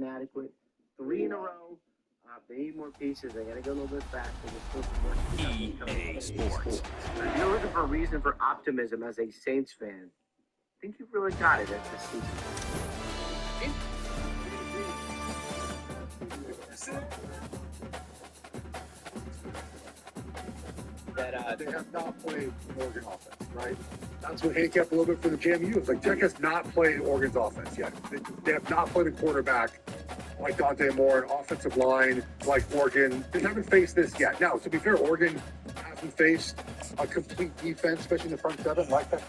inadequate. 3 in a row. They need more pieces. They got to go a little bit faster. There's still some work to be done when it comes to Sports. If you're looking for a reason for optimism as a Saints fan, I think you've really got it this season. That they have not played Oregon offense, right? That's what handicapped a little bit for the JMU. It's like Tech has not played Oregon's offense yet. They have not played a quarterback like Dante Moore, an offensive line like Oregon. They haven't faced this yet. Now, to be fair, Oregon hasn't faced a complete defense, especially in the front seven like that.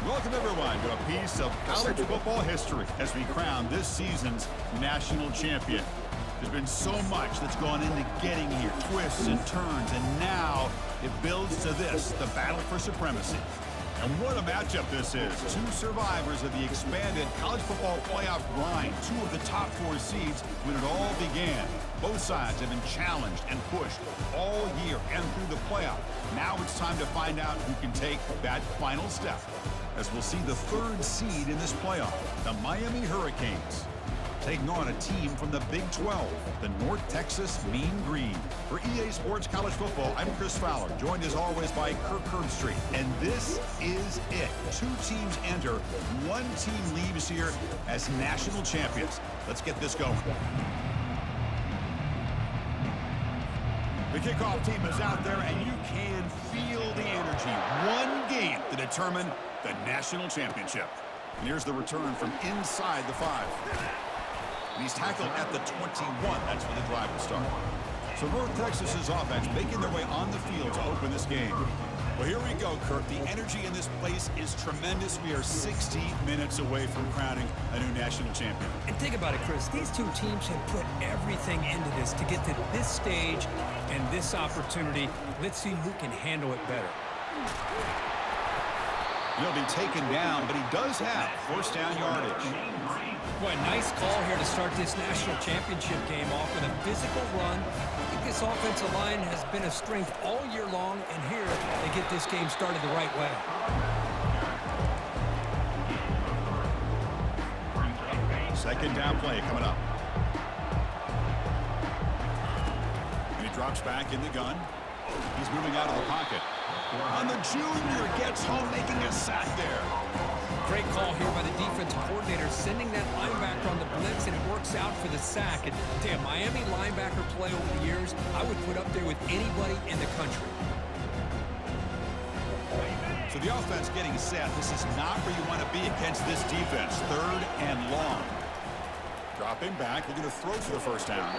Welcome, everyone, to a piece of college football history as we crown this season's national champion. There's been so much that's gone into getting here, twists and turns, and now it builds to this, the battle for supremacy. And what a matchup this is. Two survivors of the expanded college football playoff grind, two of the top 4 seeds when it all began. Both sides have been challenged and pushed all year and through the playoff. Now it's time to find out who can take that final step, as we'll see the 3rd seed in this playoff, the Miami Hurricanes, taking on a team from the Big 12, the North Texas Mean Green. For EA Sports College Football, I'm Chris Fowler, joined as always by Kirk Herbstreit. And this is it. 2 teams enter, 1 team leaves here as national champions. Let's get this going. The kickoff team is out there, and you can feel the energy. 1 game to determine the national championship. And here's the return from inside the 5. And he's tackled at the 21. That's where the drive will start. So North Texas's offense making their way on the field to open this game. Well, here we go, Kirk. The energy in this place is tremendous. We are 60 minutes away from crowning a new national champion. And think about it, Chris. These 2 teams have put everything into this to get to this stage and this opportunity. Let's see who can handle it better. He'll be taken down, but he does have first down yardage. Boy, nice call here to start this national championship game off with a physical run. I think this offensive line has been a strength all year long, and here they get this game started the right way. Second down play coming up. And he drops back in the gun. He's moving out of the pocket. And the junior gets home, making a sack there. Great call here by the defensive coordinator, sending that linebacker on the blitz, and it works out for the sack. And damn, Miami linebacker play over the years, I would put up there with anybody in the country. So the offense getting set. This is not where you want to be against this defense. 3rd and long. Dropping back, looking to throw for the first down.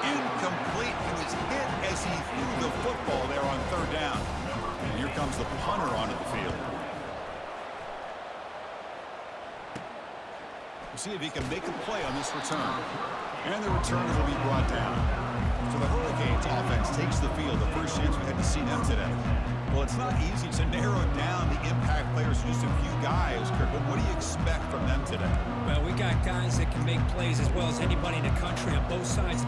Incomplete. He was hit as he threw the football there on 3rd down. And here comes the punter onto the field. We'll see if he can make a play on this return. And the return will be brought down. So the Hurricanes offense takes the field. The first chance we had to see them today. Well, it's not easy to narrow down the impact players to just a few guys, Kirk, but what do you expect from them today? Well, we got guys that can make plays as well as anybody in the country on both sides.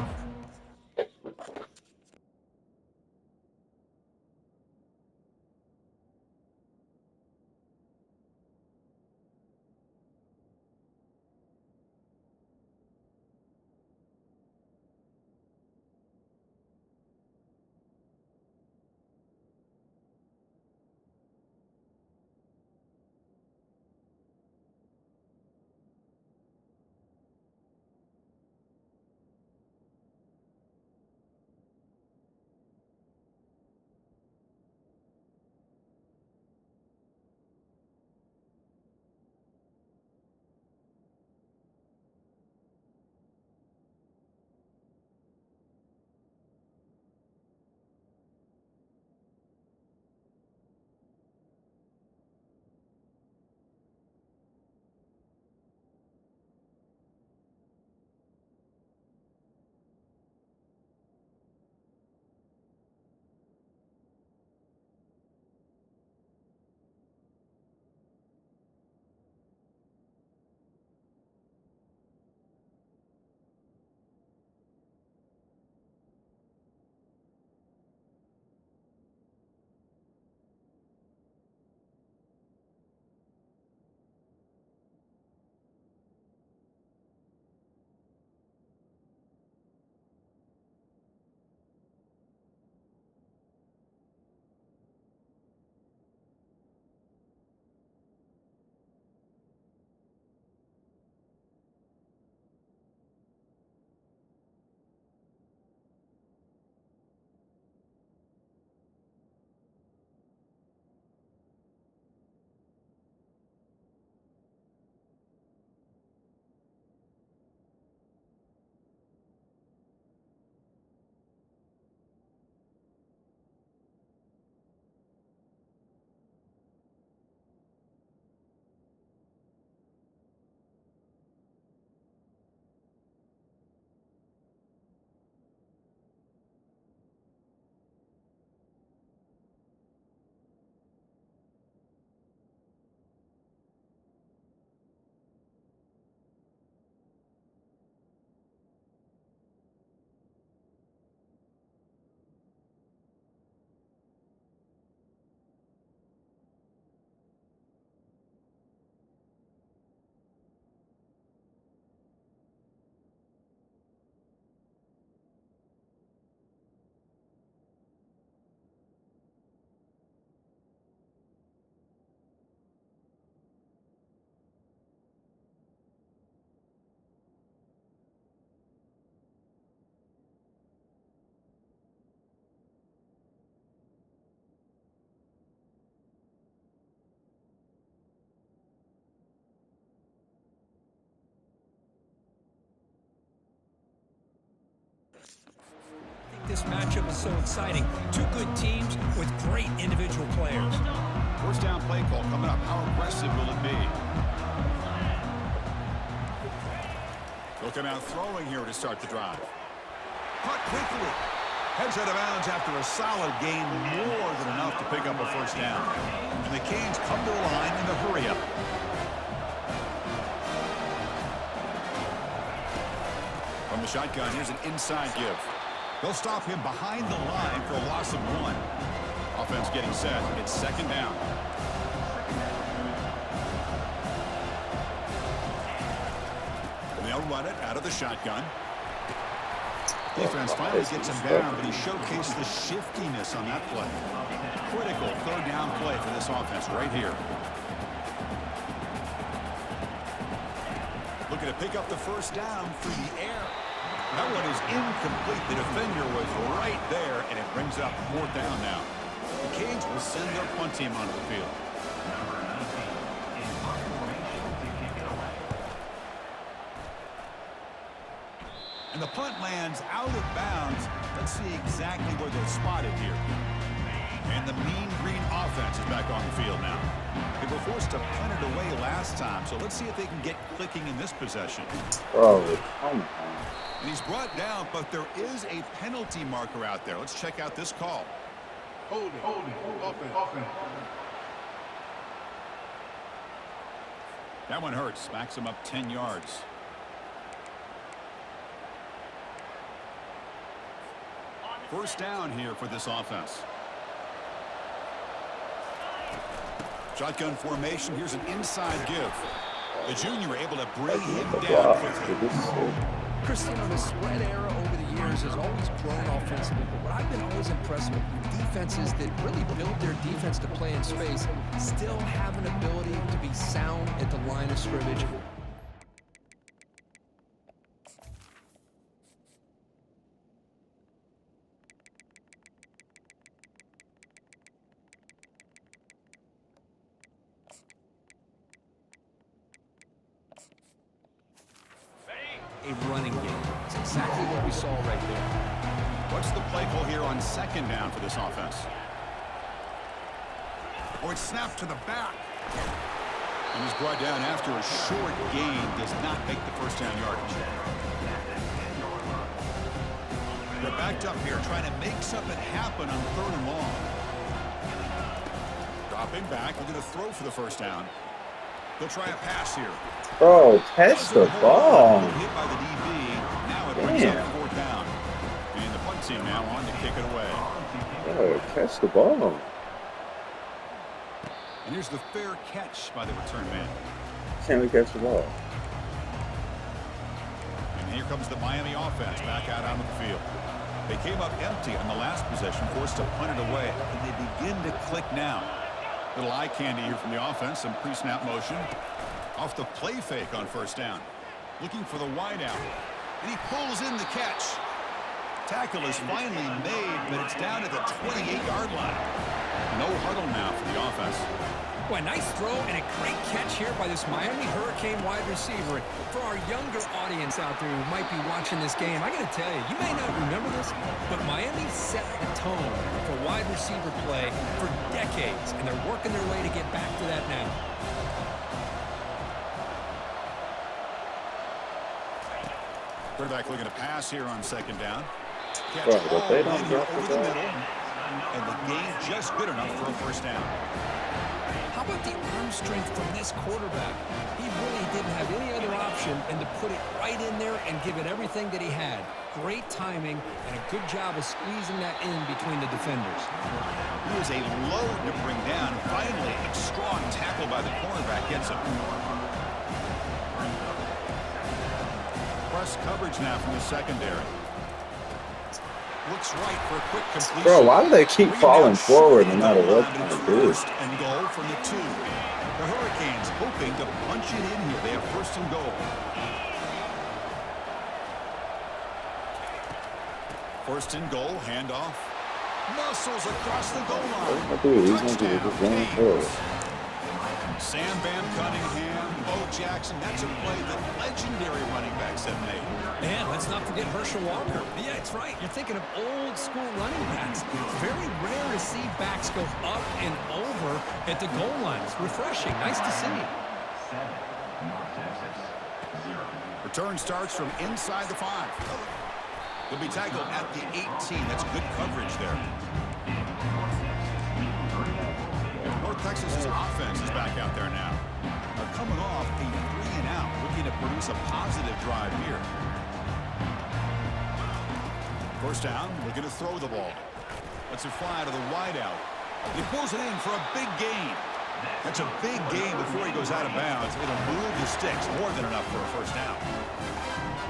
this matchup is so exciting. Two good teams with great individual players. First down play call coming up. How aggressive will it be? They'll come out throwing here to start the drive. Caught quickly. Heads out of bounds after a solid gain, more than enough to pick up a first down. And the Canes come to the line in the hurry-up. From the shotgun, here's an inside give. They'll stop him behind the line for a loss of 1. Offense getting set. It's second down. And they'll run it out of the shotgun. Defense finally gets him down, but he showcased the shiftiness on that play. Critical third down play for this offense right here. Looking to pick up the first down through the air. That one is incomplete. The defender was right there, and it brings up fourth down now. The Canes will send their punt team onto the field. And the punt lands out of bounds. Let's see exactly where they'll spot it here. And the Mean Green offense is back on the field now. They were forced to punt it away last time, so let's see if they can get clicking in this possession. Bro, come on. And he's brought down, but there is a penalty marker out there. Let's check out this call. Hold it, offense. That one hurts. Backs him up 10 yards. First down here for this offense. Shotgun formation. Here's an inside give. The junior able to bring him down quickly. Christian, the spread era over the years has always grown offensively, but what I've been always impressed with defenses that really build their defense to play in space still have an ability to be sound at the line of scrimmage. A running game. It's exactly what we saw right there. What's the play call here on second down for this offense? Oh, it's snapped to the back. And he's brought down after a short gain. Does not make the first down yardage. They're backed up here trying to make something happen on third and long. Dropping back. Looking to throw for the first down. They'll try a pass here. Bro, catch the ball. Hit by the DB. Now it brings up fourth down. And the punt team now on to kick it away. Bro, catch the ball. And here's the fair catch by the return man. Can't we catch the ball? And here comes the Miami offense back out onto the field. They came up empty on the last possession, forced to punt it away. And they begin to click now. Little eye candy here from the offense, some pre-snap motion. Off the play fake on first down. Looking for the wideout. And he pulls in the catch. Tackle is finally made, but it's down to the 28-yard line. No huddle now for the offense. Boy, nice throw and a great catch here by this Miami Hurricane wide receiver. For our younger audience out there who might be watching this game, I got to tell you, you may not remember this, but Miami set the tone for wide receiver play for decades, and they're working their way to get back to that now. Quarterback looking to pass here on second down. Catch Bro, but they don't all in here drop the over the ball. middle. And the gain just good enough for a first down. How about the arm strength from this quarterback? He really didn't have any other option than to put it right in there and give it everything that he had. Great timing and a good job of squeezing that in between the defenders. He was a load to bring down. Finally, a strong tackle by the cornerback gets him. Press coverage now from the secondary. Looks right for a quick completion. Bro, why do they keep Bring falling down forward short no matter what line, they it's do? First and goal from the 2. The Hurricanes hoping to punch it in here. They have first and goal. First and goal, handoff. Muscles across the goal line. What do he's going to do? Just run forward. Sam Van Cunningham, Bo Jackson. That's a play that legendary running backs have made. And let's not forget Herschel Walker. Yeah, it's right. You're thinking of old school running backs. It's very rare to see backs go up and over at the goal line. It's refreshing. Nice to see. Return starts from inside the 5. He'll be tackled at the 18. That's good coverage there. North Texas' offense is back out there now. They're coming off a 3-and-out, looking to produce a positive drive here. First down, looking to throw the ball. Lets it fly to the wideout. He pulls it in for a big gain. That's a big gain before he goes out of bounds. It'll move the sticks, more than enough for a first down.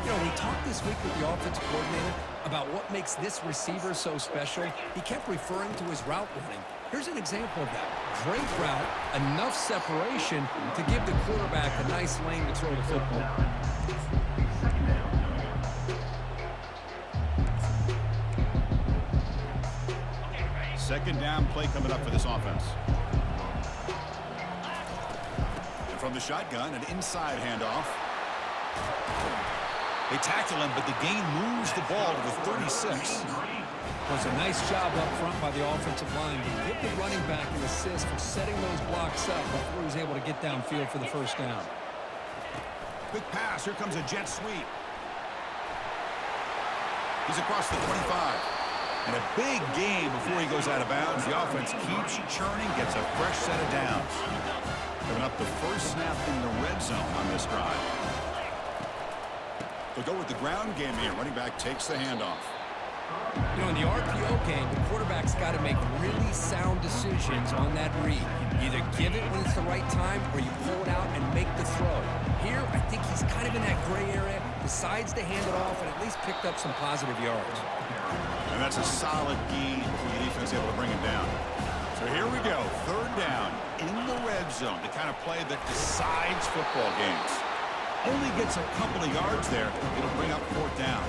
You know, we talked this week with the offensive coordinator about what makes this receiver so special. He kept referring to his route running. Here's an example of that. Great route, enough separation to give the quarterback a nice lane to throw the football. Second down play coming up for this offense. And from the shotgun, an inside handoff. They tackle him, but the gain moves the ball to the 36. It was a nice job up front by the offensive line to give the running back an assist for setting those blocks up before he was able to get downfield for the first down. Quick pass. Here comes a jet sweep. He's across the 25. And a big gain before he goes out of bounds. The offense keeps churning, gets a fresh set of downs. Coming up the first snap in the red zone on this drive. They'll go with the ground game here. Running back takes the handoff. You know, in the RPO game, the quarterback's got to make really sound decisions on that read. You either give it when it's the right time or you pull it out and make the throw. Here, I think he's kind of in that gray area, decides to hand it off and at least picked up some positive yards. And that's a solid gain before the defense is able to bring him down. So here we go. Third down in the red zone. The kind of play that decides football games. Only gets a couple of yards there. It'll bring up fourth down.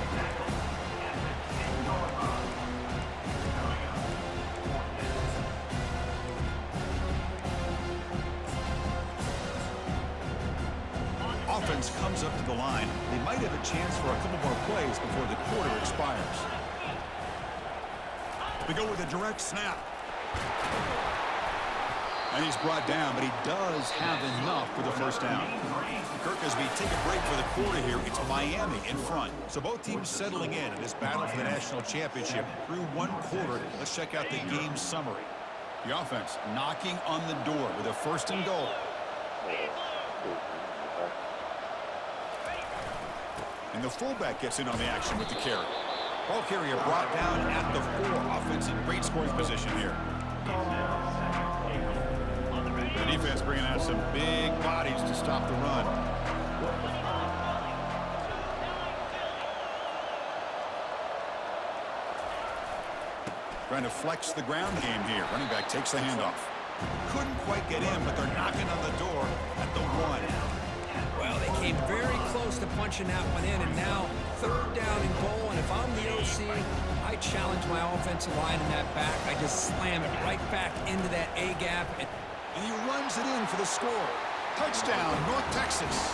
Offense comes up to the line. They might have a chance for a couple more plays before the quarter expires. They go with a direct snap. And he's brought down, but he does have enough for the first down. Kirk, as we take a break for the quarter here, it's Miami in front. So both teams settling in this battle for the national championship through one quarter. Let's check out the game summary. The offense knocking on the door with a first and goal. And the fullback gets in on the action with the carry. Ball carrier brought down at the 4. Offense in great scoring position here. The defense bringing out some big bodies to stop the run. Trying to flex the ground game here. Running back takes the handoff. Couldn't quite get in, but they're knocking on the door at the 1. Well, they came very close to punching that one in, and now third down and goal. And if I'm the OC, I challenge my offensive line in that back. I just slam it right back into that A-gap. And he runs it in for the score. Touchdown, North Texas.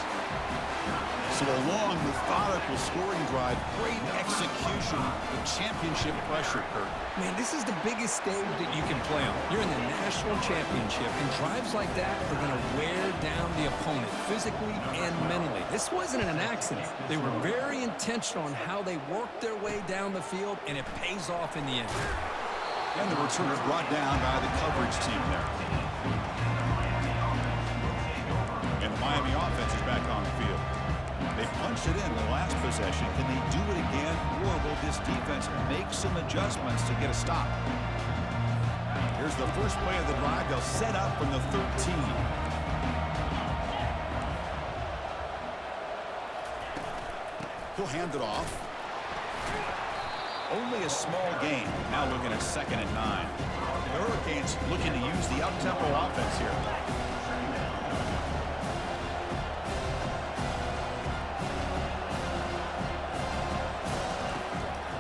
So a long, methodical scoring drive. Great execution with championship pressure, Kurt. Man, this is the biggest stage that you can play on. You're in the national championship, and drives like that are going to wear down the opponent physically and mentally. This wasn't an accident. They were very intentional on how they worked their way down the field, and it pays off in the end. And the returner brought down by the coverage team there. And the Miami offense is back on the field. They punched it in the last possession. Can they do it again, or will this defense make some adjustments to get a stop? Here's the first play of the drive. They'll set up from the 13. He'll hand it off. Only a small gain. Now looking at 2nd and 9. The Hurricanes looking to use the up-tempo offense here.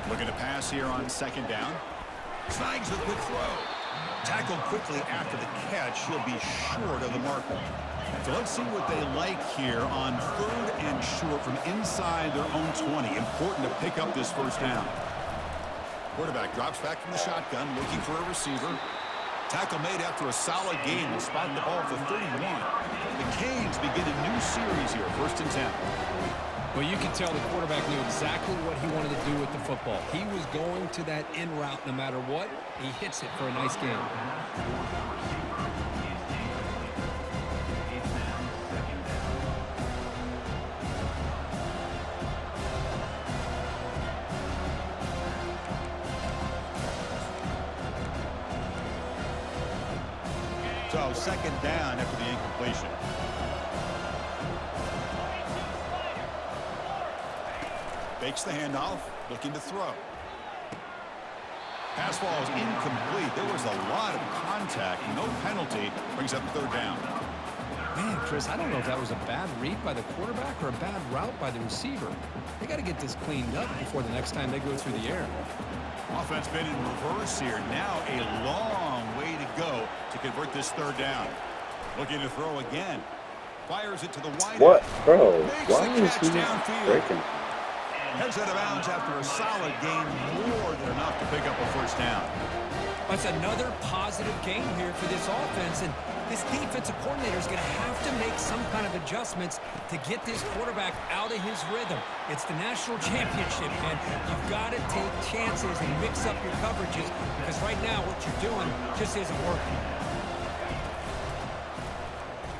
Looking to pass here on 2nd down. Snags the quick throw. Tackled quickly after the catch. He'll be short of the marker. So let's see what they like here on 3rd and short from inside their own 20. Important to pick up this first down. Quarterback drops back from the shotgun, looking for a receiver. Tackle made after a solid gain. Will spot the ball at the 31. The Canes begin a new series here, 1st and 10. Well, you can tell the quarterback knew exactly what he wanted to do with the football. He was going to that in route no matter what. He hits it for a nice gain. So 2nd down after the incompletion. Fakes the handoff, looking to throw. Pass ball is incomplete. There was a lot of contact. No penalty. Brings up 3rd down. Man, Chris, I don't know if that was a bad read by the quarterback or a bad route by the receiver. They got to get this cleaned up before the next time they go through the air. Offense been in reverse here. Now a long way to go to convert this 3rd down. Looking to throw again. Fires it to the wide. What, bro? Makes Why the is catch he downfield. breaking? Heads out of bounds after a solid gain, more than enough to pick up a 1st down. That's another positive game here for this offense, and this defensive coordinator is going to have to make some kind of adjustments to get this quarterback out of his rhythm. It's the national championship, man. You've got to take chances and mix up your coverages because right now what you're doing just isn't working.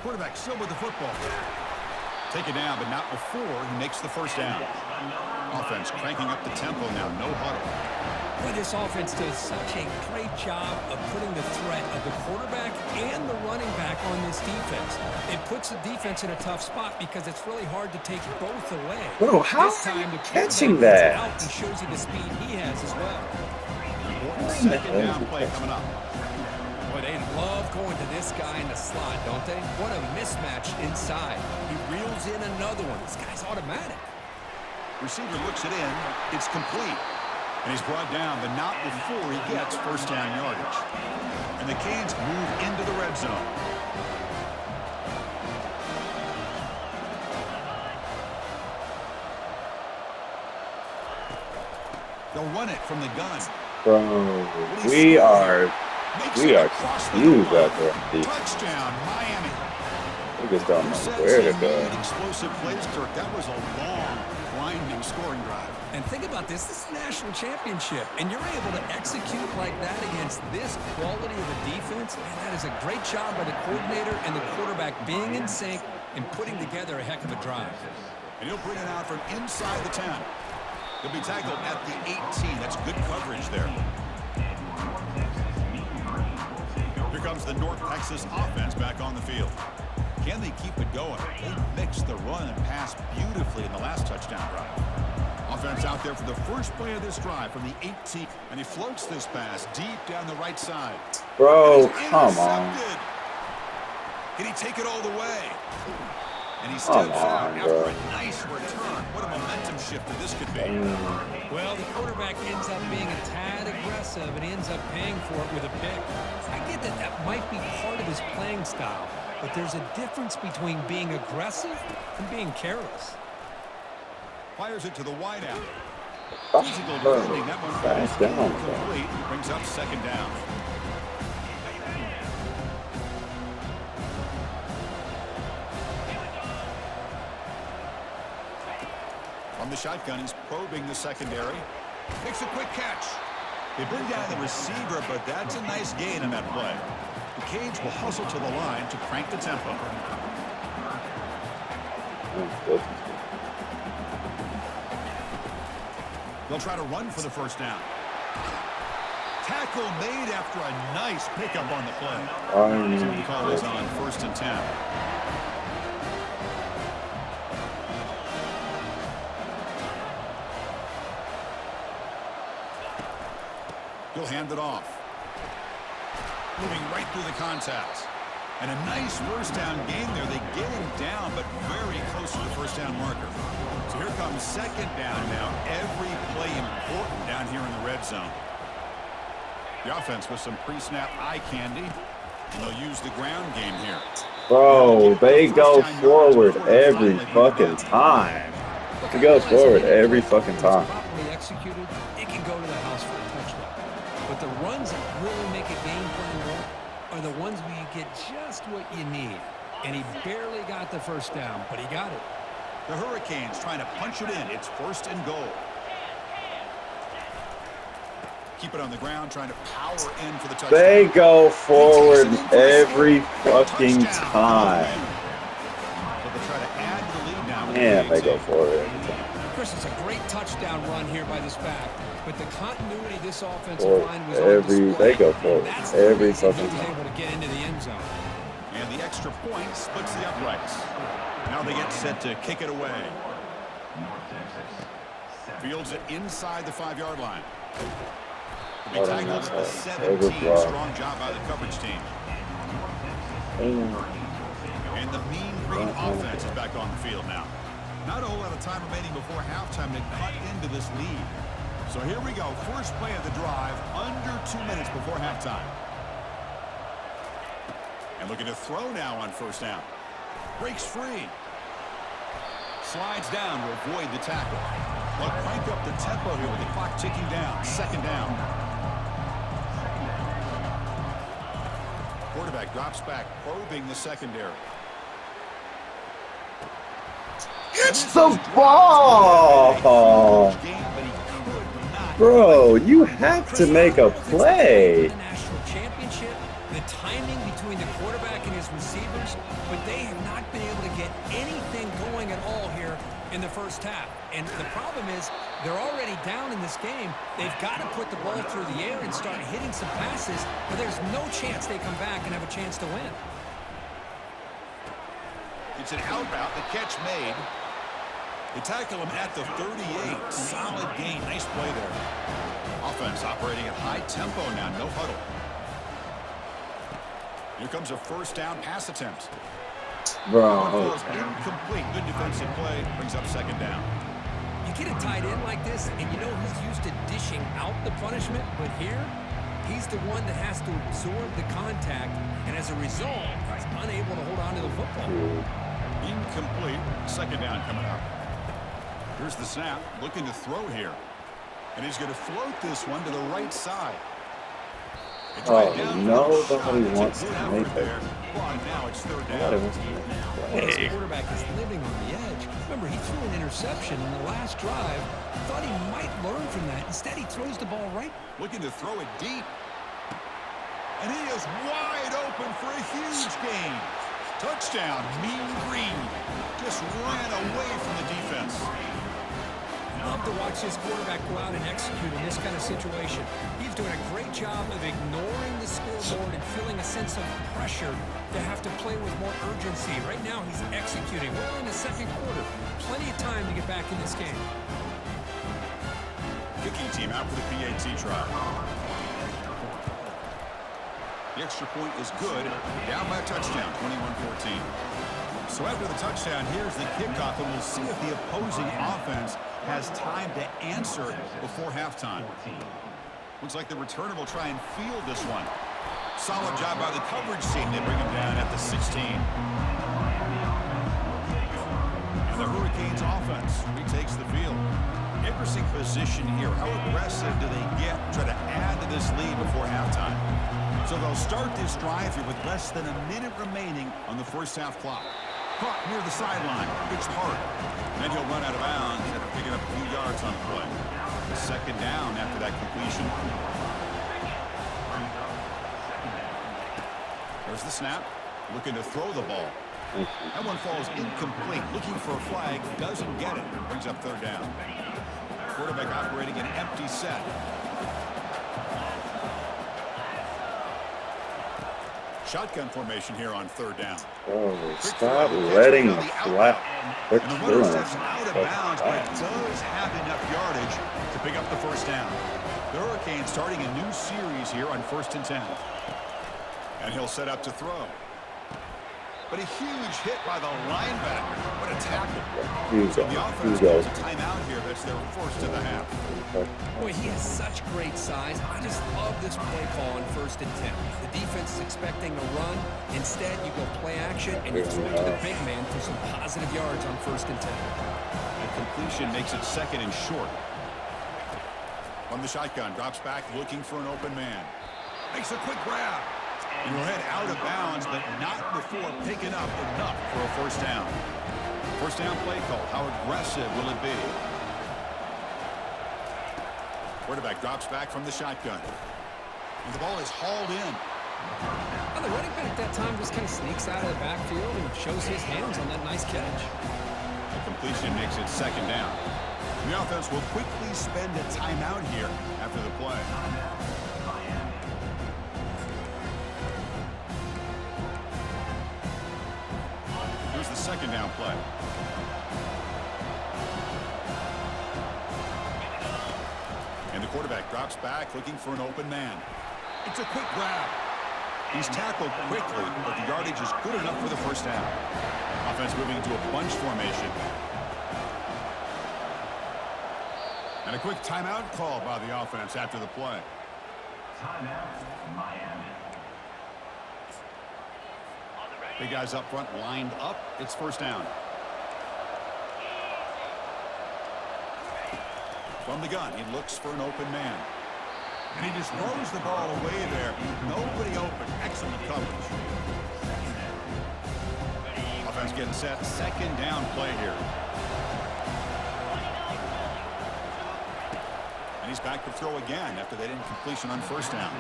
Quarterback still with the football. Take it down, but not before he makes the 1st down. Offense cranking up the tempo now, no huddle. Boy, this offense does such a great job of putting the threat of the quarterback and the running back on this defense. It puts the defense in a tough spot because it's really hard to take both away. Bro, how this are time, you the catching quarterback gets that? out and shows you the speed he has as well. Important 2nd down play coming up. Boy, they love going to this guy in the slot, don't they? What a mismatch inside. He reels in another one. This guy's automatic. Receiver looks it in. It's complete. And he's brought down, but not before he gets 1st down yardage. And the Canes move into the red zone. They'll run it from the gun. Bro, we are confused out there on defense. Touchdown, Miami. We just don't know Says where to they go. need explosive plays, Kirk. That was a long, grinding scoring drive. And think about this. This is a national championship, and you're able to execute like that against this quality of a defense. Man, that is a great job by the coordinator and the quarterback being in sync and putting together a heck of a drive. And he'll bring it out from inside the 10. He'll be tackled at the 18. That's good coverage there. Here comes the North Texas offense back on the field. Can they keep it going? They mixed the run and pass beautifully in the last touchdown drive. Offense out there for the first play of this drive from the 18. And he floats this pass deep down the right side. Bro, come on. Can he take it all the way? And he steps out after bro. a nice return. What a momentum shifter this could be. Well, the quarterback ends up being a tad aggressive and he ends up paying for it with a pick. I get that that might be part of his playing style, but there's a difference between being aggressive and being careless. Fires it to the wideout. Oh, Physical defending. That one falls fast down, incomplete. Brings up 2nd down. From the shotgun, he's probing the secondary. Makes a quick catch. They bring down the receiver, but that's a nice gain on that play. The Canes will hustle to the line to crank the tempo. They'll try to run for the 1st down. Tackle made after a nice pickup on the play. So the call is on 1st and 10. He'll hand it off. Moving right through the contact. And a nice 1st down gain there. They get him down, but very close to the 1st down marker. So here comes 2nd down now. Every play important down here in the red zone. The offense with some pre-snap eye candy, and they'll use the ground game here. Bro, they go forward every fucking time. He goes forward every fucking time. Properly executed, it can go to the house for a touchdown. But the runs that really make a game plan work are the ones where you get just what you need. And he barely got the first down, but he got it. The Hurricanes trying to punch it in. It's 1st and goal. Keep it on the ground, trying to power in for the touchdown. They go forward every fucking time. So they try to add to the lead now. Man, they go forward every time. Chris, it's a great touchdown run here by this back, but the continuity of this offensive Forward line was on display. they go forward That's every the reason fucking he was time. able to get into the end zone. And the extra point splits the uprights. Now they get set to kick it away. Fields it inside the 5-yard line. Big tackle at the 17. Strong job by the coverage team. And the Mean Green offense is back on the field now. Not a whole lot of time remaining before halftime to cut into this lead. So here we go. First play of the drive, under 2 minutes before halftime. And looking to throw now on 1st down. Breaks free. Slides down to avoid the tackle. They'll crank up the tempo here with the clock ticking down. 2nd down. Quarterback drops back, probing the secondary. It's the ball! Bro, you have to make a play. The national championship, the timing between the quarterback and his receivers, but they have not been able to get anything going at all here in the first half. And the problem is they're already down in this game. They've got to put the ball through the air and start hitting some passes, but there's no chance they come back and have a chance to win. It's an out route, the catch made. They tackle him at the 38. Solid gain. Nice play there. Offense operating at high tempo now. No huddle. Here comes a 1st down pass attempt. Bro, Incomplete. Good defensive play. Brings up 2nd down. You get a tight end like this, and you know he's used to dishing out the punishment, but here, he's the one that has to absorb the contact, and as a result, he's unable to hold on to the football. Incomplete. 2nd down coming up. Here's the snap. Looking to throw here. And he's going to float this one to the right side. It's right down nobody for the wants shot. to make it. Well, now it's 3rd Nobody down. wants to make a This play. quarterback is living on the edge. Remember, he threw an interception in the last drive. Thought he might learn from that. Instead, he throws the ball right. Looking to throw it deep. And he is wide open for a huge gain. Touchdown, Mean Green. Just ran away from the defense. Love to watch this quarterback go out and execute in this kind of situation. He's doing a great job of ignoring the scoreboard and feeling a sense of pressure to have to play with more urgency. Right now, he's executing. We're in the 2nd quarter. Plenty of time to get back in this game. Kicking team out for the PAT try. The extra point is good. Down by a touchdown, 21-14. So after the touchdown, here's the kickoff, and we'll see if the opposing offense has time to answer before halftime. Looks like the returner will try and field this one. Solid job by the coverage team. They bring him down at the 16. And the Hurricanes offense retakes the field. Interesting position here. How aggressive do they get? Try to add to this lead before halftime. So they'll start this drive here with less than a minute remaining on the 1st half clock. Caught near the sideline. It's hard. Then he'll run out of bounds after picking up a few yards on the play. 2nd down after that completion. There's the snap. Looking to throw the ball. That one falls incomplete. Looking for a flag. Doesn't get it. Brings up 3rd down. Quarterback operating an empty set. Shotgun formation here on 3rd down. Oh, stop letting the flat. They're And the runner killing steps us. out of bounds, but does have enough yardage to pick up the 1st down. The Hurricanes starting a new series here on 1st and 10. And he'll set up to throw. But a huge hit by the linebacker. What a tackle. Huge. The offense goes a timeout here. That's their first of the half. Boy, he has such great size. I just love this play call on 1st and 10. The defense is expecting a run. Instead, you go play action, and you throw to the big man for some positive yards on 1st and 10. The completion makes it 2nd and short. From the shotgun, drops back, looking for an open man. Makes a quick grab. And will head out of bounds, but not before picking up enough for a first down. First down play call. How aggressive will it be? Quarterback drops back from the shotgun. And the ball is hauled in. Well, the running back at that time just kind of sneaks out of the backfield and shows his hands on that nice catch. The completion makes it 2nd down. The offense will quickly spend a timeout here after the play. Here's the 2nd down play. And the quarterback drops back looking for an open man. It's a quick grab. He's tackled quickly, but the yardage is good enough for the first down. Offense moving into a bunch formation. And a quick timeout call by the offense after the play. Timeout, Miami. Big guys up front lined up. It's first down. From the gun, he looks for an open man. And he just throws the ball away there. Nobody open. Excellent coverage. Offense getting set. 2nd down play here. And he's back to throw again after that incompletion on first down.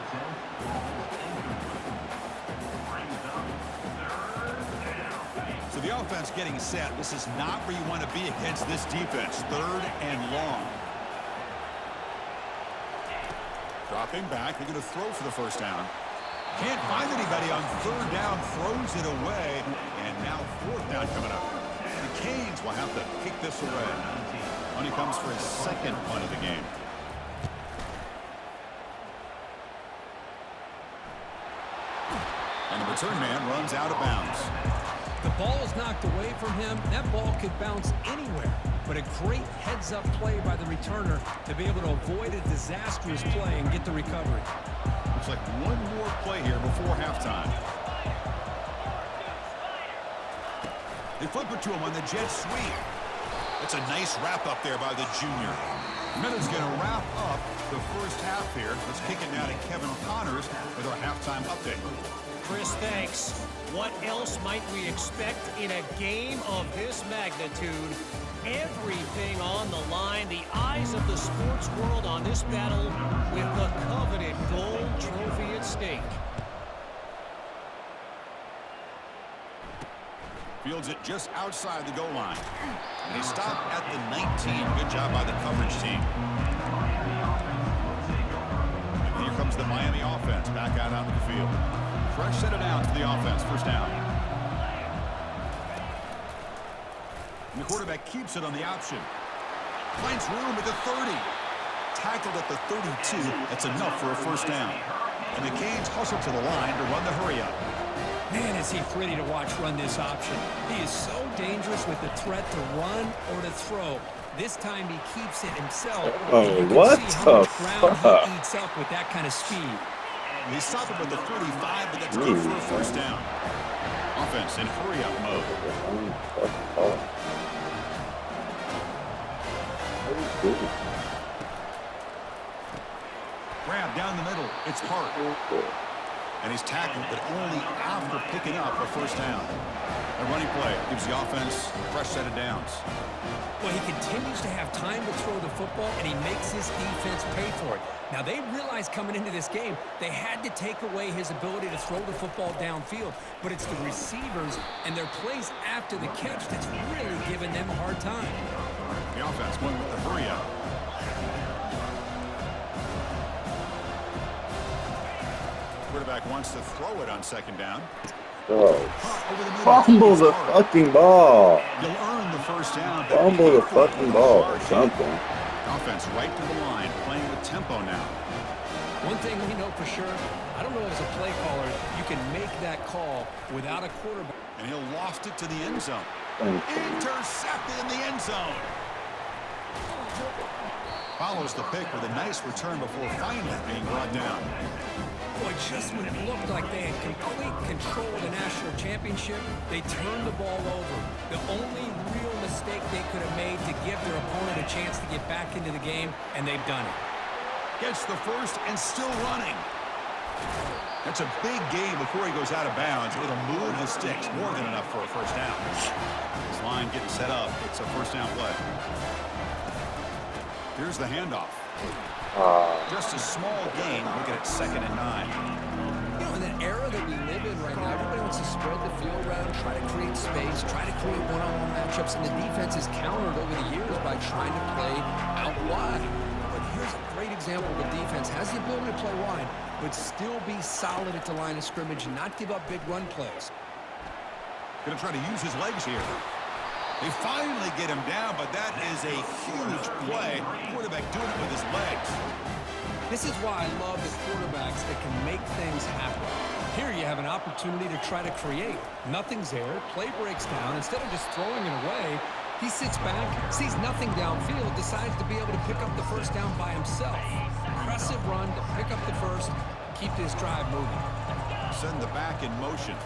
So the offense getting set. This is not where you want to be against this defense. 3rd and long. Dropping back. They're going to throw for the first down. Can't find anybody on 3rd down. Throws it away. And now 4th down coming up. The Canes will have to kick this away. Only comes for his 2nd punt of the game. And the return man runs out of bounds. The ball is knocked away from him. That ball could bounce anywhere. But a great heads-up play by the returner to be able to avoid a disastrous play and get the recovery. Looks like one more play here before halftime. They flip it to him on the jet sweep. That's a nice wrap-up there by the junior. Miller's going to wrap up the first half here. Let's kick it now to Kevin Connors with our halftime update. Chris, thanks. What else might we expect in a game of this magnitude? Everything on the line. The eyes of the sports world on this battle with the coveted gold trophy at stake. Fields it just outside the goal line. And he stopped at the 19. Good job by the coverage team. And here comes the Miami offense back out onto the field. Fresh set of downs to the offense. First down. And the quarterback keeps it on the option. Finds room at the 30. Tackled at the 32. That's enough for a first down. And the Canes hustle to the line to run the hurry up. Man, is he pretty to watch run this option. He is so dangerous with the threat to run or to throw. This time he keeps it himself. Oh, what the fuck? He eats up with that kind of speed. They stop him with the 45, but that's good for a first down. Offense in hurry-up mode. Grab down the middle. It's Hart. And he's tackled, but only after picking up a first down. A running play gives the offense a fresh set of downs. Well, he continues to have time to throw the football, and he makes his defense pay for it. Now, they realized coming into this game, they had to take away his ability to throw the football downfield. But it's the receivers and their plays after the catch that's really giving them a hard time. The offense going with the hurry-up. Quarterback wants to throw it on second down. Oh. Fumble the fucking ball. You'll earn the first down. Fumble the fucking ball or something. Offense right to the line, playing with tempo now. One thing we know for sure, I don't know as a play caller, you can make that call without a quarterback. And he'll loft it to the end zone. Intercepted in the end zone. Follows the pick with a nice return before finally being brought down. Boy, just when it looked like they had complete control of the national championship, they turned the ball over. The only real mistake they could have made to give their opponent a chance to get back into the game, and they've done it. Gets the first and still running. That's a big gain before he goes out of bounds. It'll move the sticks, more than enough for a first down. This line getting set up. It's a first down play. Here's the handoff. Just a small gain. Looking at 2nd and 9. You know, in the era that we live in right now, everybody wants to spread the field around, try to create space, try to create one-on-one matchups, and the defense is countered over the years by trying to play out wide. But here's a great example of the defense has the ability to play wide, but still be solid at the line of scrimmage and not give up big run plays. Going to try to use his legs here. They finally get him down, but that is a huge play. Quarterback doing it with his legs. This is why I love the quarterbacks that can make things happen. Here you have an opportunity to try to create. Nothing's there. Play breaks down. Instead of just throwing it away, he sits back, sees nothing downfield, decides to be able to pick up the first down by himself. Impressive run to pick up the first, keep this drive moving. Send the back in motion.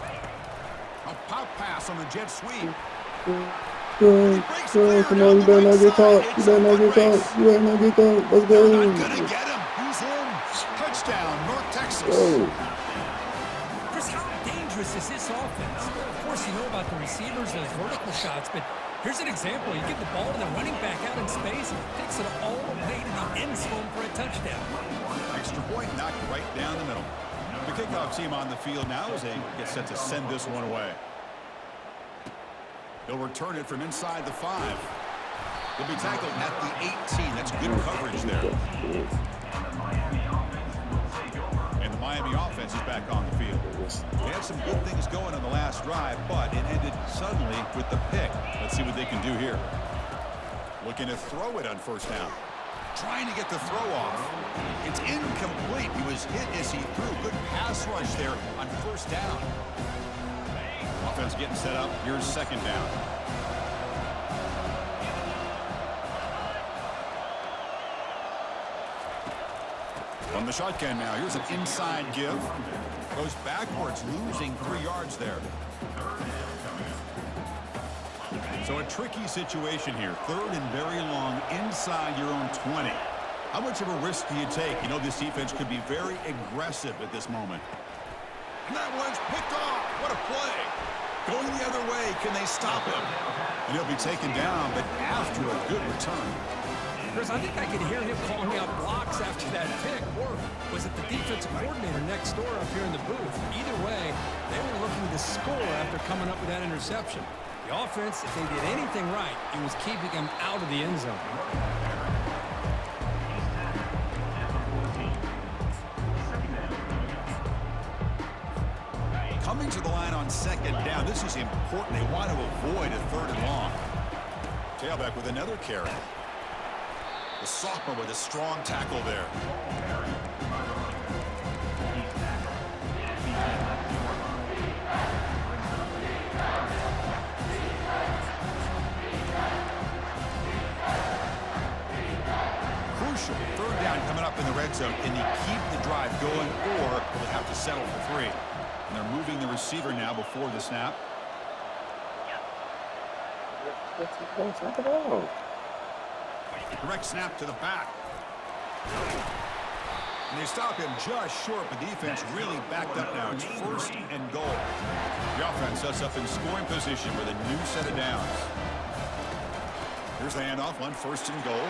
A pop pass on the jet sweep. Come on, you better not get caught. You better not get caught. You better not get caught. Let's go. They're not gonna get him. He's in. Touchdown, North Texas. Chris, how dangerous is this offense? Of course, you know about the receivers, those vertical shots, but here's an example. You get the ball to the running back out in space, takes it all the way to the end zone for a touchdown. Extra point knocked right down the middle. The kickoff team on the field now as they get set to send this one away. He'll return it from inside the 5. He'll be tackled at the 18. That's good coverage there. And the Miami offense is back on the field. They had some good things going on the last drive, but it ended suddenly with the pick. Let's see what they can do here. Looking to throw it on first down. Trying to get the throw off. It's incomplete. He was hit as he threw. Good pass rush there on first down. Offense getting set up. Here's 2nd down. On the shotgun now. Here's an inside give. Goes backwards, losing 3 yards there. So a tricky situation here. 3rd and very long inside your own 20. How much of a risk do you take? You know this defense could be very aggressive at this moment. And that one's picked off. What a play. Going the other way, can they stop him? And he'll be taken down, but after a good return. Chris, I think I could hear him calling out blocks after that pick. Or was it the defensive coordinator next door up here in the booth? Either way, they were looking to score after coming up with that interception. The offense, if they did anything right, it was keeping him out of the end zone. Coming to the line on 2nd down. This is important. They want to avoid a 3rd and long. Tailback with another carry. The sophomore with a strong tackle there. Crucial. 3rd down coming up in the red zone. Can you keep the drive going, or will they have to settle for 3? And they're moving the receiver now before the snap. Direct snap to the back. And they stop him just short, but defense really backed up now. It's 1st and goal. The offense sets up in scoring position with a new set of downs. Here's the handoff on 1st and goal.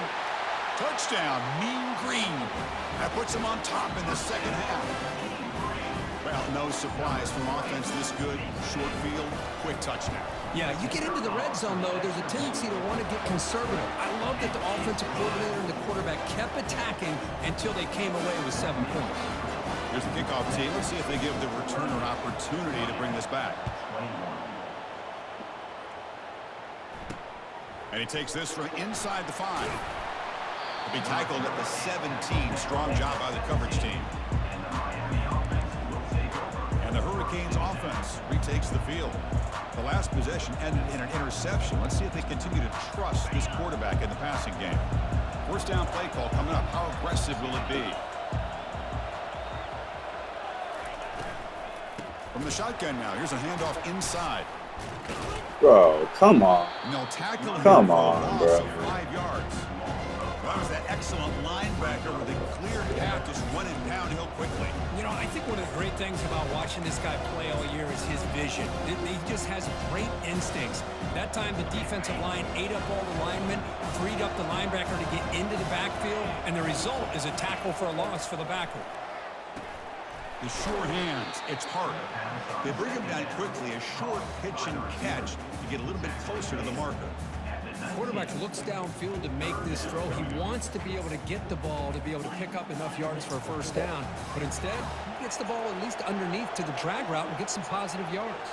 Touchdown, Mean Green. That puts them on top in the 2nd half. Well, no surprise from offense this good. Short field, quick touchdown. Yeah, you get into the red zone, though, there's a tendency to want to get conservative. I love that the offensive coordinator and the quarterback kept attacking until they came away with 7 points. Here's the kickoff team. Let's see if they give the returner an opportunity to bring this back. And he takes this from inside the 5. He'll be tackled at the 17. Strong job by the coverage team. Hurricanes offense retakes the field. The last possession ended in an interception. Let's see if they continue to trust this quarterback in the passing game. First down play call coming up. How aggressive will it be? From the shotgun now, here's a handoff inside. Bro, come on. And they'll tackle him Come for a on, loss bro. of 5 yards. That was that excellent linebacker with a clear path, just running downhill quickly. You know, I think one of the great things about watching this guy play all year is his vision. He just has great instincts. That time, the defensive line ate up all the linemen, freed up the linebacker to get into the backfield, and the result is a tackle for a loss for the backer. The sure hands, it's hard. They bring him down quickly, a short pitch and catch to get a little bit closer to the marker. The quarterback looks downfield to make this throw. He wants to be able to get the ball to be able to pick up enough yards for a first down. But instead, he gets the ball at least underneath to the drag route and gets some positive yards.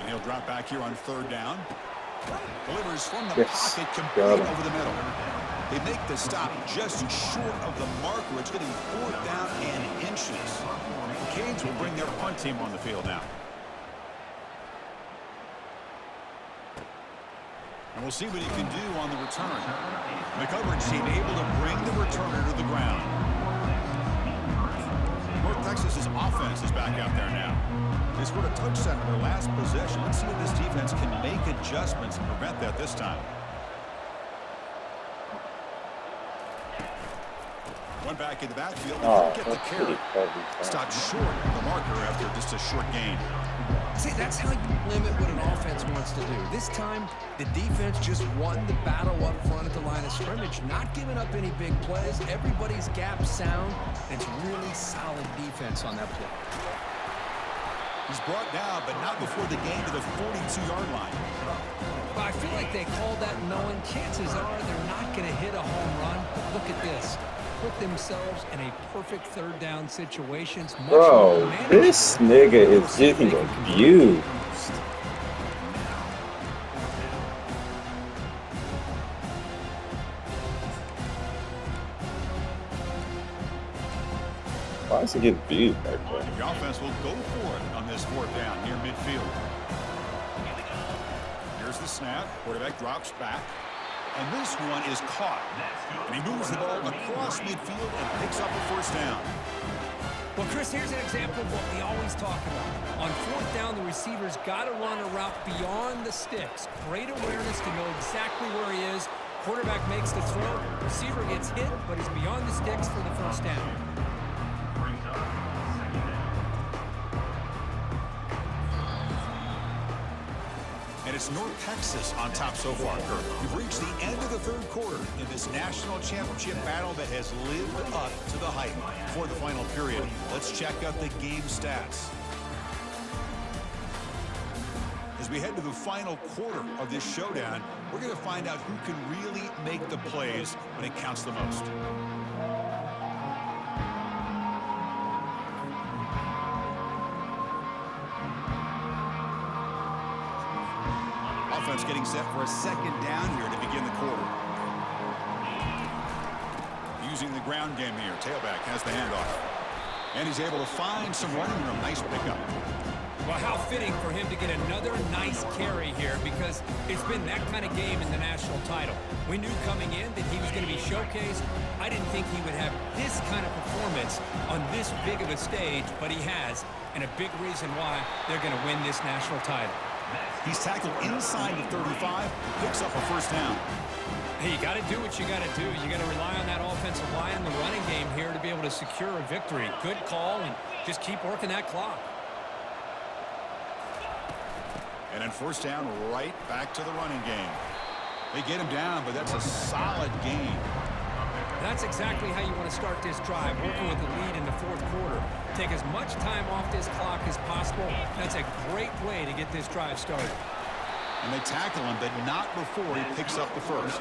And he'll drop back here on third down. Delivers from the Yes. pocket, complete Got him. over the middle. They make the stop just short of the marker. It's getting 4th down and inches. The Canes will bring their punt team on the field now. And we'll see what he can do on the return. The coverage team able to bring the returner to the ground. North Texas's offense is back out there now. They scored a touchdown in their last possession. Let's see if this defense can make adjustments and prevent that this time. One back in the backfield. They Oh, don't get the that's carry. pretty heavy. Stopped short of the marker after just a short gain. See, that's how you limit what an offense wants to do. This time, the defense just won the battle up front at the line of scrimmage, not giving up any big plays. Everybody's gap sound. It's really solid defense on that play. He's brought down, but not before the gain to the 42-yard line. But I feel like they called that knowing chances are they're not going to hit a home run. But look at this. Put themselves in a perfect third down situation. Much Bro, more manageable. this nigga is getting abused. Why does he get abused back there? The offense will go for it on this 4th down near midfield. Here's the snap. Quarterback drops back. And this one is caught. And he moves the ball across midfield and picks up a first down. Well, Chris, here's an example of what we always talk about. On 4th down, the receiver's got to run a route beyond the sticks. Great awareness to know exactly where he is. Quarterback makes the throw. Receiver gets hit, but he's beyond the sticks for the first down. And it's North Texas on top so far, Kirk. We've reached the end of the 3rd quarter in this national championship battle that has lived up to the hype. For the final period, let's check out the game stats. As we head to the final quarter of this showdown, we're going to find out who can really make the plays when it counts the most. Offense getting set for a 2nd down here to begin the quarter. Using the ground game here. Tailback has the handoff. And he's able to find some running room. Nice pickup. Well, how fitting for him to get another nice carry here, because it's been that kind of game in the national title. We knew coming in that he was going to be showcased. I didn't think he would have this kind of performance on this big of a stage, but he has, and a big reason why they're going to win this national title. He's tackled inside the 35, picks up a first down. Hey, you got to do what you got to do. You got to rely on that offensive line in the running game here to be able to secure a victory. Good call, and just keep working that clock. And then first down, right back to the running game. They get him down, but that's a solid gain. That's exactly how you want to start this drive, working with the lead in the 4th quarter. Take as much time off this clock as possible. That's a great way to get this drive started. And they tackle him, but not before he picks up the first.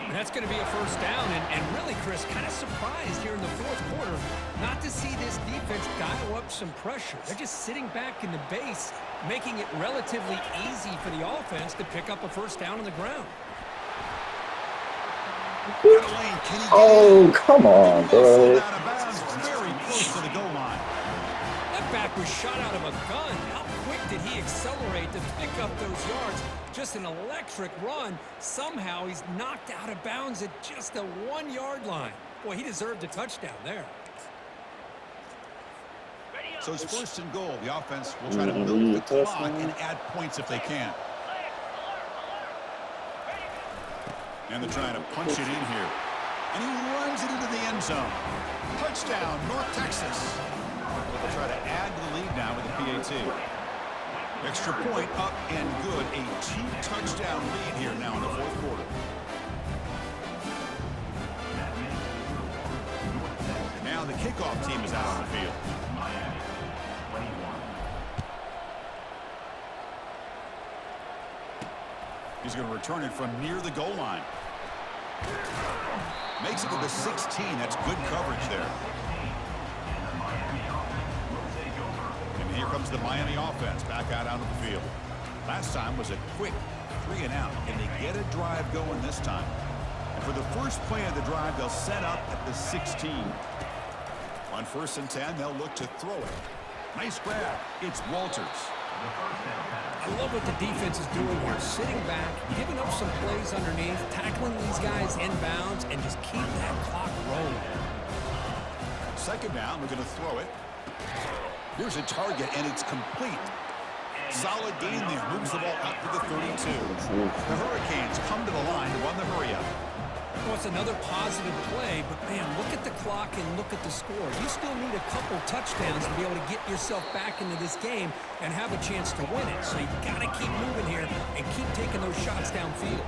And that's going to be a first down. And really, Chris, kind of surprised here in the 4th quarter not to see this defense dial up some pressure. They're just sitting back in the base, making it relatively easy for the offense to pick up a first down on the ground. Got a lane. Can he get Oh, in? come on, Whistled bro. out of bounds, very close to the goal line. That back was shot out of a gun. How quick did he accelerate to pick up those yards? Just an electric run. Somehow he's knocked out of bounds at just the 1-yard line. Boy, he deserved a touchdown there. So it's first and goal. The offense will try to milk the clock and add points if they can. And they're trying to punch it in here. And he runs it into the end zone. Touchdown, North Texas. They'll try to add to the lead now with the PAT. Extra point up and good. A 2-touchdown lead here now in the fourth quarter. Now the kickoff team is out on the field. He's going to return it from near the goal line. Makes it to the 16. That's good coverage there. And here comes the Miami offense back out onto the field. Last time was a quick 3-and-out. Can they get a drive going this time? And for the first play of the drive, they'll set up at the 16. On 1st and 10, they'll look to throw it. Nice grab. It's Walters. I love what the defense is doing here. Sitting back, giving up some plays underneath, tackling these guys inbounds, and just keep that clock rolling. Second down, we're going to throw it. Here's a target, and it's complete. Solid gain there. Moves the ball up to the 32. The Hurricanes come to the line to run the hurry-up. Well, it's another positive play, but, man, look at the clock and look at the score. You still need a couple touchdowns to be able to get yourself back into this game and have a chance to win it. So you've got to keep moving here and keep taking those shots downfield.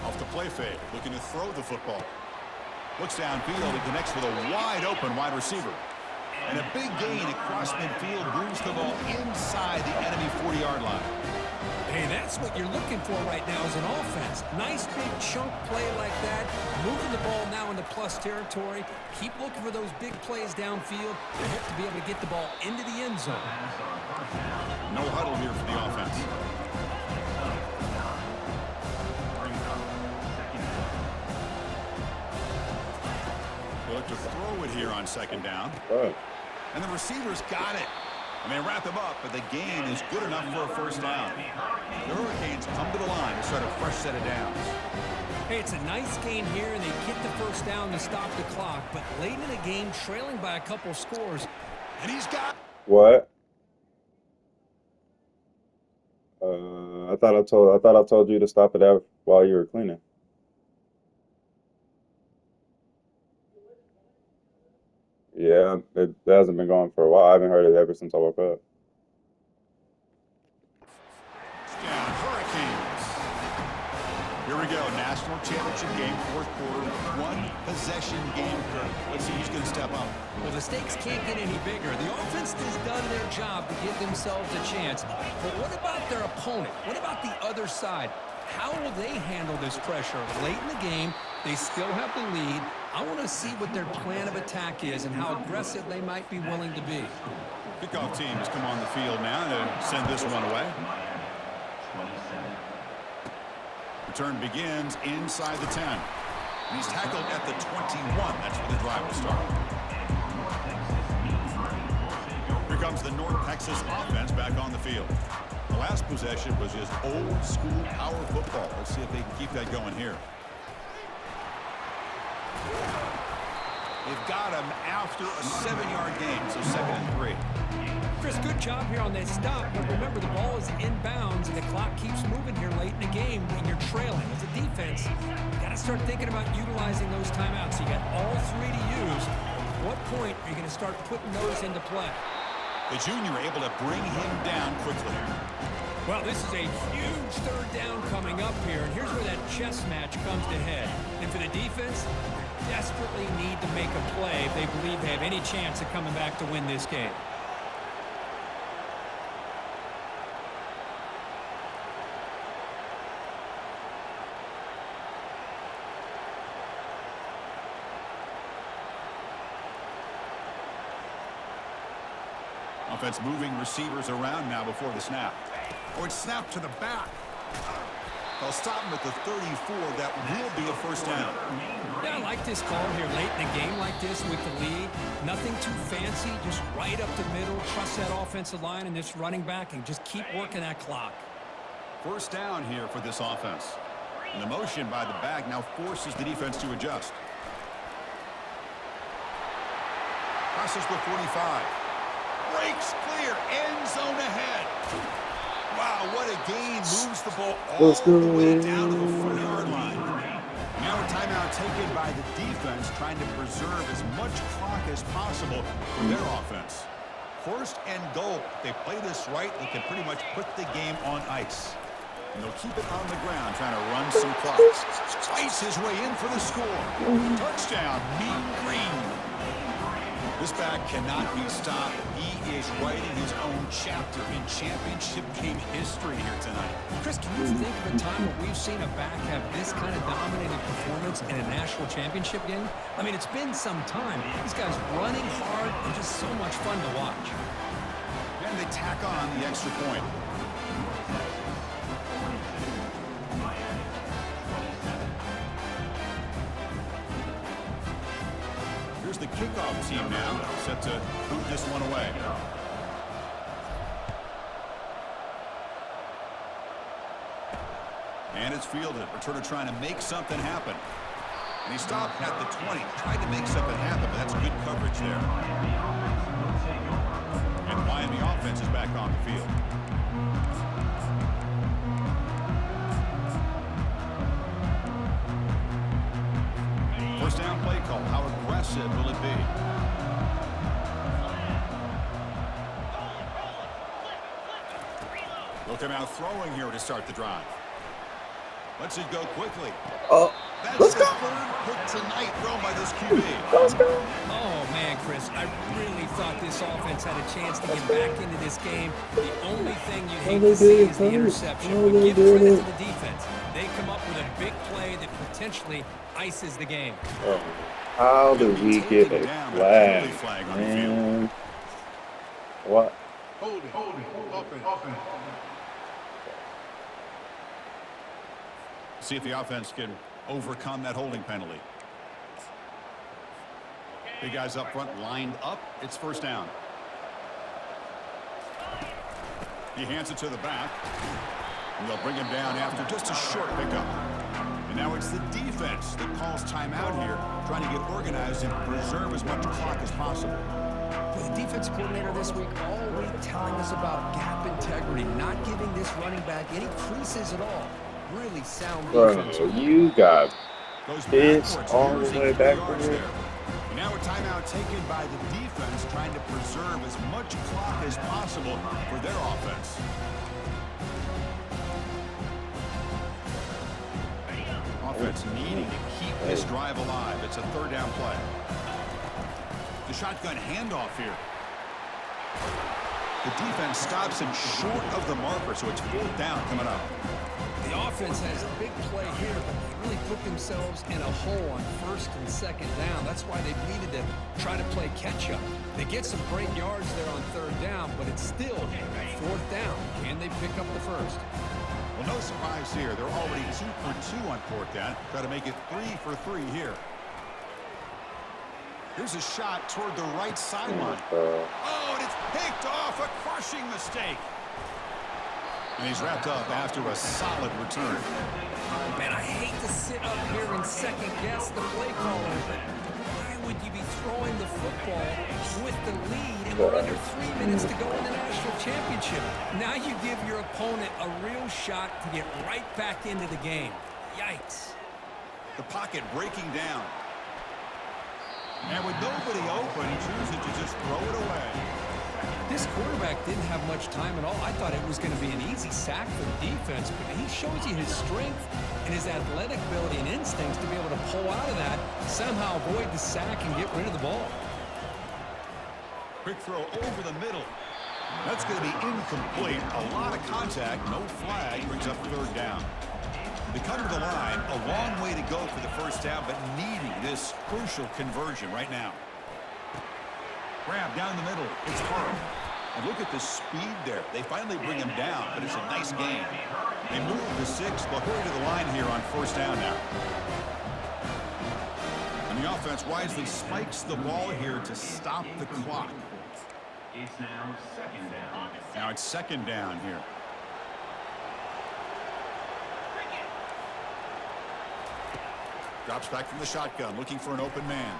Off the play fake, looking to throw the football. Looks downfield and connects with a wide-open wide receiver. And a big gain across midfield moves the ball inside the enemy 40-yard line. Hey, that's what you're looking for right now as an offense. Nice big chunk play like that. Moving the ball now into plus territory. Keep looking for those big plays downfield. They hope to be able to get the ball into the end zone. No huddle here for the offense. They look to throw it here on second down. Right. And the receivers got it. And they wrap them up, but the gain is good enough for a first down. The Hurricanes come to the line to start a fresh set of downs. Hey, it's a nice gain here, and they get the first down to stop the clock. But late in the game, trailing by a couple scores. And he's got... What? I thought I told you to stop it out while you were cleaning. Yeah, it hasn't been going for a while. I haven't heard it ever since I woke up. Down, Hurricanes. Here we go, national championship game, fourth quarter, one possession game. Let's see who's going to step up. Well, the stakes can't get any bigger. The offense has done their job to give themselves a chance. But what about their opponent? What about the other side? How will they handle this pressure? Late in the game, they still have the lead. I want to see what their plan of attack is and how aggressive they might be willing to be. Kickoff teams come on the field now to send this one away. Return begins inside the 10. And he's tackled at the 21. That's where the drive will start. Here comes the North Texas offense back on the field. The last possession was just old school power football. Let's see if they can keep that going here. They've got him after a 7-yard gain, so 2nd and 3. Chris, good job here on that stop, but remember the ball is inbounds and the clock keeps moving here late in the game when you're trailing. As a defense, you got to start thinking about utilizing those timeouts. You got all 3 to use. At what point are you going to start putting those into play? The junior able to bring him down quickly. Well, this is a huge third down coming up here, and here's where that chess match comes to head. And for the defense, they desperately need to make a play if they believe they have any chance of coming back to win this game. Offense moving receivers around now before the snap. Or it's snapped to the back. They'll stop him at the 34. That will be a first down. Yeah, I like this call here late in a game like this with the lead. Nothing too fancy, just right up the middle. Trust that offensive line and this running back and just keep working that clock. First down here for this offense. And the motion by the back now forces the defense to adjust. Crosses the 45. Breaks clear. End zone ahead. Wow, what a gain. Moves the ball all the way down to the 4-yard line. Now a timeout taken by the defense, trying to preserve as much clock as possible for their offense. First and goal. If they play this right, they can pretty much put the game on ice. And they'll keep it on the ground, trying to run some clock. Ice his way in for the score. Touchdown, Mean Green. This back cannot be stopped. He is writing his own chapter in championship game history here tonight. Chris, can you think of a time where we've seen a back have this kind of dominating performance in a national championship game? I mean, it's been some time. These guys running hard and just so much fun to watch. And they tack on the extra point. Here's the kickoff team now, set to boot this one away. And it's fielded. Returner trying to make something happen. And he stopped at the 20. Tried to make something happen, but that's good coverage there. And the Miami offense is back on the field. First down play call. How aggressive will it be? They'll come out throwing here to start the drive. Let's it go quickly. Oh, That's let's the go. third pick tonight thrown by this QB. Let's go. Oh, man, Chris, I really thought this offense had a chance to get back into this game. The only thing you hate to see is the interception. But give credit to the defense. They come up with a big play that potentially ices the game. Oh, how do we get a flag, on the field. man? What? See if the offense can overcome that holding penalty. Big guys up front lined up. It's first down. He hands it to the back. And they'll bring him down after just a short pickup. And now it's the defense that calls timeout here, trying to get organized and preserve as much clock as possible. The defense coordinator this week all week telling us about gap integrity, not giving this running back any creases at all. Really sound defense. Bro, you got Goes this backwards, all the losing way 3 back yards there. there. And now a timeout taken by the defense, trying to preserve as much clock as possible for their offense. Offense needing to keep this drive alive. It's a third down play. The shotgun handoff here. The defense stops him short of the marker, so it's fourth down coming up. The offense has a big play here, but they really put themselves in a hole on first and second down. That's why they needed to try to play catch-up. They get some great yards there on third down, but it's still fourth down. Can they pick up the first? Well, no surprise here. They're already 2 for 2 on fourth down. Got to make it 3 for 3 here. Here's a shot toward the right sideline. Oh, and it's picked off. A crushing mistake. And he's wrapped up after a solid return. Man, I hate to sit up here and second-guess the play caller, but why would you be throwing the football with the lead and we're under 3 minutes to go in the national championship? Now you give your opponent a real shot to get right back into the game. Yikes. The pocket breaking down. And with nobody open, he chooses to just throw it away. This quarterback didn't have much time at all. I thought it was going to be an easy sack for the defense, but he shows you his strength and his athletic ability and instincts to be able to pull out of that, somehow avoid the sack and get rid of the ball. Quick throw over the middle. That's going to be incomplete. A lot of contact, no flag, brings up third down. They come to the line, a long way to go for the first down, but needing this crucial conversion right now. Grab down the middle. It's Hurd. And look at the speed there. They finally bring him down, but it's a nice game. They move to 6. They'll hurry to the line here on first down now. And the offense wisely spikes the ball here to stop the clock. It's now second down. Now it's second down here. Drops back from the shotgun, looking for an open man.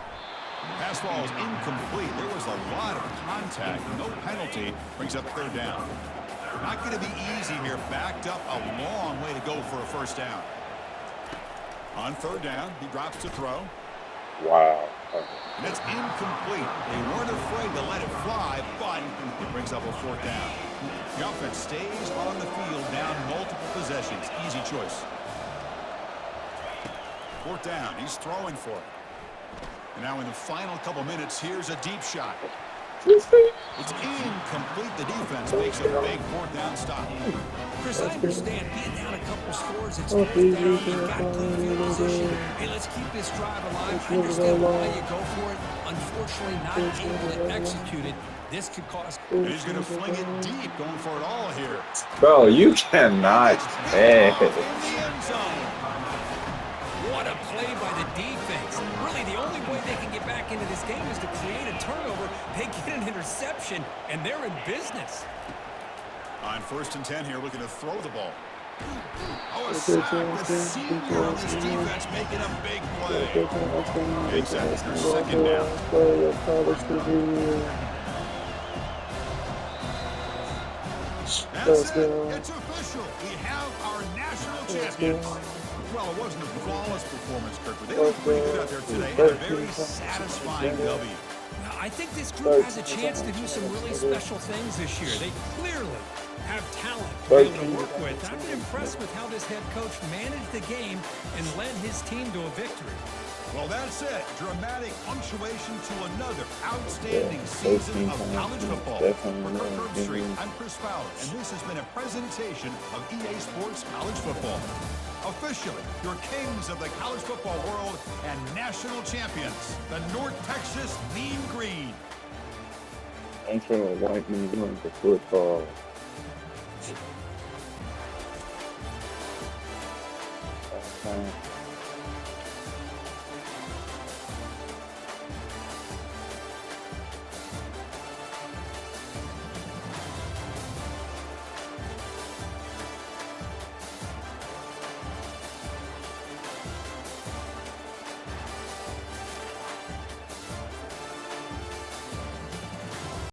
Pass ball is incomplete. There was a lot of contact. No penalty. Brings up third down. Not going to be easy here. Backed up a long way to go for a first down. On third down, he drops to throw. Wow. And it's incomplete. They weren't afraid to let it fly, but it brings up a fourth down. The offense stays on the field, down multiple possessions. Easy choice. Fourth down. He's throwing for it. And now in the final couple minutes, here's a deep shot. It's incomplete. The defense makes a big fourth down stop. Chris, I understand being down a couple scores, it's fourth down, you've got good field position. Hey, let's keep this drive alive. I understand why you go for it. Unfortunately, not able to execute it. This could cost. And he's going to fling it deep, going for it all here. Bro, you cannot. Man. In the end zone. What a play by the defense. Really, the only way they can get back into this game is to create a turnover. They get an interception, and they're in business. On first and 10 here, looking to throw the ball. Oh, a sack. The senior on this defense making a big play. Big sack for second down. That's it. It's official. We have our national champions. Well, it wasn't a flawless performance, Kirk, but they looked pretty good out there today. And a very satisfying W. Well, I think this group has a chance to do some really special things this year. They clearly have talent to be able to work with. I've been impressed with how this head coach managed the game and led his team to a victory. Well, that's it. Dramatic punctuation to another outstanding season of college football. For Kirk Herbstreit, I'm Chris Fowler, and this has been a presentation of EA Sports College Football. Officially, your kings of the college football world and national champions, the North Texas Mean Green. I'm trying to white me doing the football. Okay.